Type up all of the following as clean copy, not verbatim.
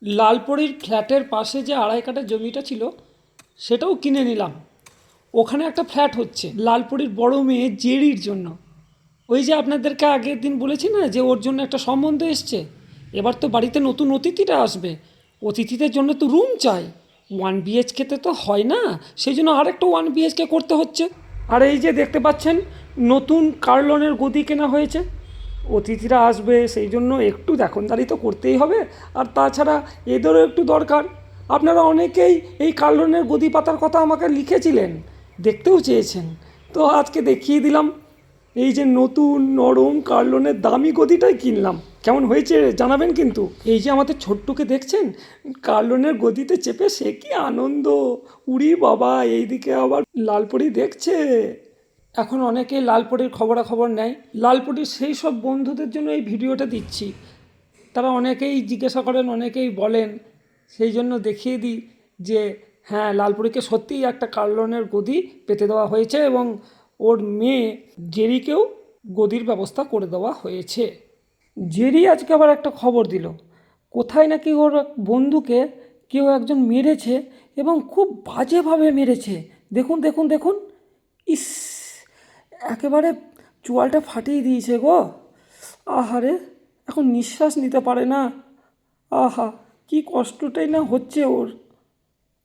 লালপরির ফ্ল্যাটের পাশে যে 2.5 কাঠা জমিটা ছিল সেটাও কিনে নিলাম। ওখানে একটা ফ্ল্যাট হচ্ছে লালপরির বড় মেয়ে জেরির জন্য। ওই যে আপনাদেরকে আগের দিন বলেছি না যে ওর জন্য একটা সম্বন্ধ এসছে। এবার তো বাড়িতে নতুন অতিথিরা আসবে, অতিথিদের জন্য তো রুম চাই। 1 BHKতে তো হয় না, সেই জন্য আরেকটা 1 BHK করতে হচ্ছে। আর এই যে দেখতে পাচ্ছেন নতুন কার্লনের গদি কেনা হয়েছে। অতিথিরা আসবে সেই জন্য একটু দেখনদারি তো করতেই হবে। আর তাছাড়া এদেরও একটু দরকার। আপনারা অনেকেই এই কার্লনের গদি পাতার কথা আমাকে লিখেছিলেন, দেখতেও চেয়েছেন, তো আজকে দেখিয়ে দিলাম। এই যে নতুন নরম কার্লনের দামি গদিটাই কিনলাম। কেমন হয়েছে জানাবেন কিন্তু। এই যে আমাদের ছোট্টুকে দেখছেন কার্লনের গদিতে চেপে, সে কি আনন্দ! উড়ি বাবা, এইদিকে আবার লালপরি দেখছে। এখন অনেকেই লালপরির খবরাখবর নেয়। লালপরির সেই সব বন্ধুদের জন্য এই ভিডিওটা দিচ্ছি। তারা অনেকেই জিজ্ঞাসা করেন, অনেকেই বলেন, সেই জন্য দেখিয়ে দিই যে হ্যাঁ, লালপরিকে সত্যিই একটা কার্লনের গদি পেতে দেওয়া হয়েছে এবং ওর মেয়ে জেরিকেও গদির ব্যবস্থা করে দেওয়া হয়েছে। জেরি আজকে আবার একটা খবর দিল, কোথায় নাকি ওর এক বন্ধুকে কেউ একজন মেরেছে এবং খুব বাজেভাবে মেরেছে। দেখুন দেখুন দেখুন, ইস, একেবারে চোয়ালটা ফাটিয়ে দিয়েছে গো। আহারে, এখন নিঃশ্বাস নিতে পারে না। আহা, কি কষ্টটাই না হচ্ছে ওর।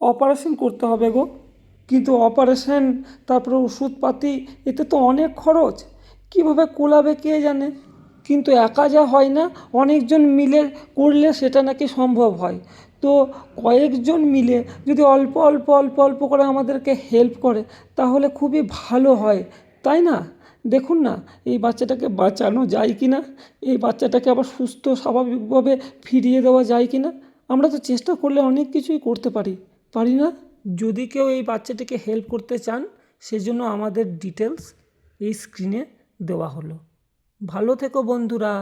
অপারেশন করতে হবে গো। কিন্তু অপারেশন, তারপরে ওষুধপাতি, এতে তো অনেক খরচ। কিভাবে কোলাবে কে জানে। কিন্তু একা যা হয় না, অনেকজন মিলে করলে সেটা নাকি সম্ভব হয়। তো কয়েকজন মিলে যদি অল্প অল্প অল্প অল্প করে আমাদেরকে হেল্প করে তাহলে খুবই ভালো হয়, তাই না? দেখুন না, এই বাচ্চাটাকে বাঁচানো যায় কি না, এই বাচ্চাটাকে আবার সুস্থ স্বাভাবিকভাবে ফিরিয়ে দেওয়া যায় কি না। আমরা তো চেষ্টা করলে অনেক কিছুই করতে পারি, পারি না? যদি কেউ এই বাচ্চাটিকে হেল্প করতে চান, সেজন্য আমাদের ডিটেলস এই স্ক্রিনে দেওয়া হলো। ভালো থেকো বন্ধুরা।